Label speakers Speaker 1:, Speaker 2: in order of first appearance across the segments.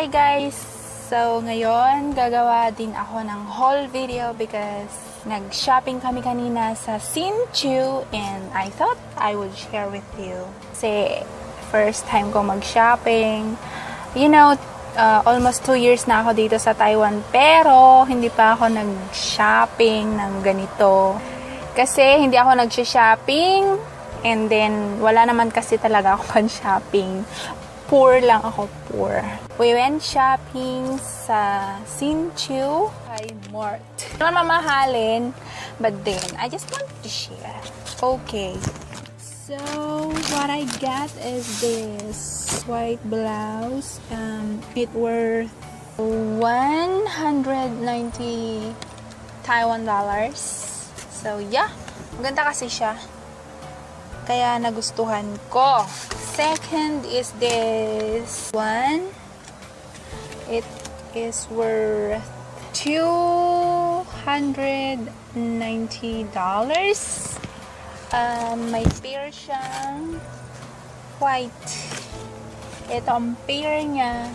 Speaker 1: Hi guys! So ngayon gagawa din ako ng haul video because nag-shopping kami kanina sa Sinchu and I thought I would share with you. Kasi first time ko mag-shopping. You know, almost 2 years na ako dito sa Taiwan pero hindi pa ako nag-shopping ng ganito. Kasi hindi ako nag-shopping and then wala naman kasi talaga ako pan-shopping. Poor lang ako, poor. We went shopping sa Sinchu kay Mart. Naman mamahalin, but then I just want to share. Okay. So, what I got is this white blouse. It worth 190 Taiwan dollars. So, yeah. Maganda kasi siya. Kaya nagustuhan ko. Second is this one. It is worth $290. May pair siyang white. Ito ang pair niya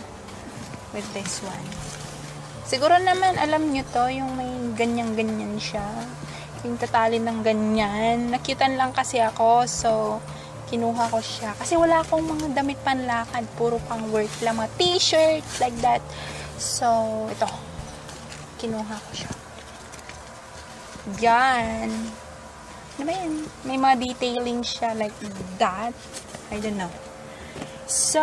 Speaker 1: with this one. Siguro naman alam nyo to, yung may ganyan-ganyan siya. Yung tatalin ng ganyan. Nakyutan lang kasi ako, so kinuha ko siya. Kasi wala akong mga damit panlakad. Puro pang work lang. Mga t-shirts, like that. So, ito. Kinuha ko siya. Yan. Ano ba yan? May mga detailing siya like that. I don't know. So,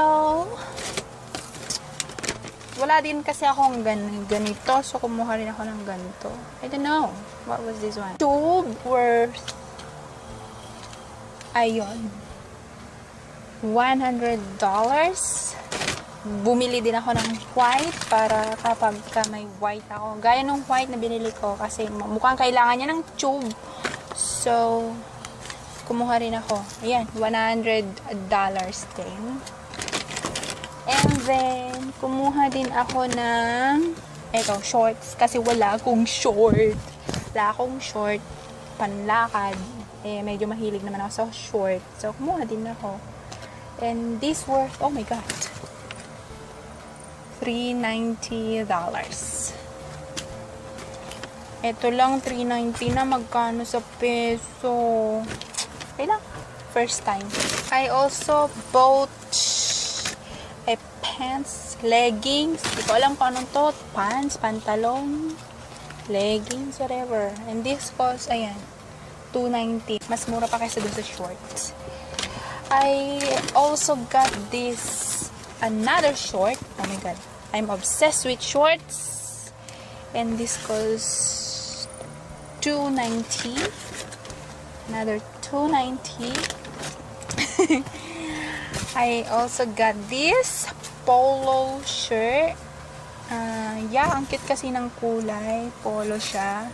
Speaker 1: wala din kasi akong ganito. So, kumuha rin ako ng ganito. I don't know. What was this one? Tube worth ayun. $100. Bumili din ako ng white para kapag may white ako. Gaya ng white na binili ko kasi mukhang kailangan niya ng tube. So, kumuha rin ako. Ayan, $100 din. And then, kumuha din ako ng shorts. Kasi wala akong short. Wala akong short panlakad. Medyo mahilig naman ako sa short. So, kumuha din ako. And this worth, oh my god, $390. Ito lang, $390 na. Magkano sa peso? Okay lang. First time. I also bought a pants, leggings. Hindi ko alam kung anong to. Pants, pantalon, leggings, whatever. And this cost, ayan, $290. Mas mura pa kaysa dun sa shorts. I also got this another short. Oh my god, I'm obsessed with shorts. And this costs $290. Another $290. I also got this polo shirt. Yeah, ang cute kasi ng kulay. Polo siya.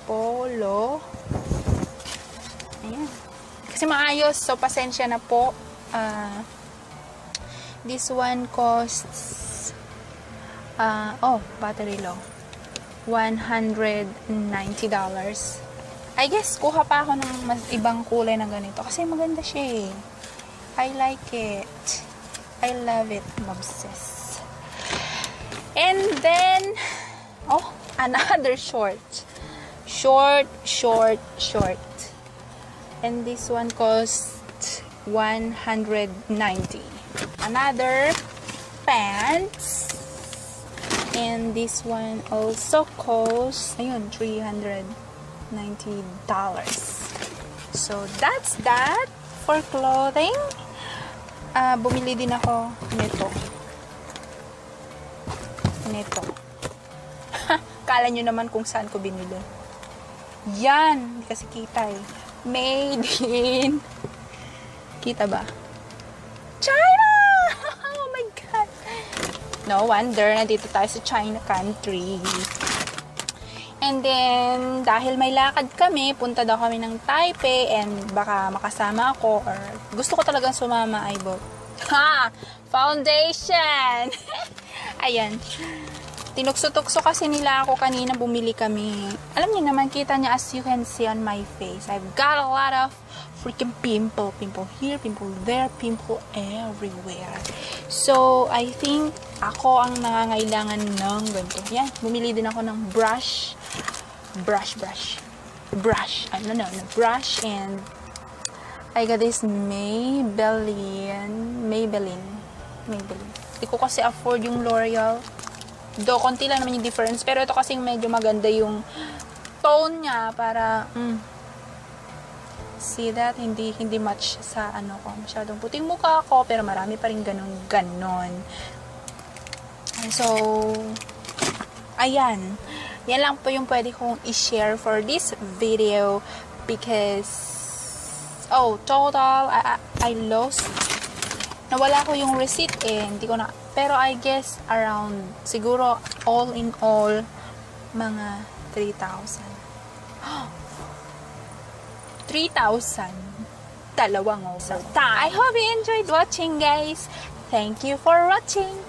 Speaker 1: Polo. Ayan. Kasi maayos, so pasensya na po. This one costs battery low, $190. I guess kuha pa ako ng mas ibang kulay na ganito kasi maganda siya eh. I like it. I love it. I'm obsessed. And then another short. And this one costs $190. Another pants. And this one also costs, ayun, $390. So, that's that for clothing. Bumili din ako nito. Kala nyo naman kung saan ko binili. Yan. Hindi kasi kita eh. Made in, kita ba? China! Oh my god! No wonder, nandito tayo sa China country. And then, dahil may lakad kami, punta daw kami ng Taipei and baka makasama ako or gusto ko talagang sumama, I bought. Foundation! Ayan. Tinukso-tukso kasi nila ako kanina, bumili kami. Alam niyo naman, kita niya as you can see on my face. I've got a lot of freaking pimple. Pimple here, pimple there, pimple everywhere. So, I think ako ang nangangailangan ng ganito. Yan, bumili din ako ng brush. Brush. And I got this Maybelline. Hindi ko kasi afford yung L'Oreal. Do, konti lang naman yung difference. Pero ito kasing medyo maganda yung tone niya para, see that? Hindi match sa ano ko. Masyadong puting mukha ko, pero marami pa rin ganon. So, ayan. Yan lang po yung pwede kong i-share for this video because, total, I lost. Nawala ko yung receipt hindi ko na, pero I guess around, siguro all in all, mga 3,000. 3,000. Dalawang over. I hope you enjoyed watching, guys. Thank you for watching.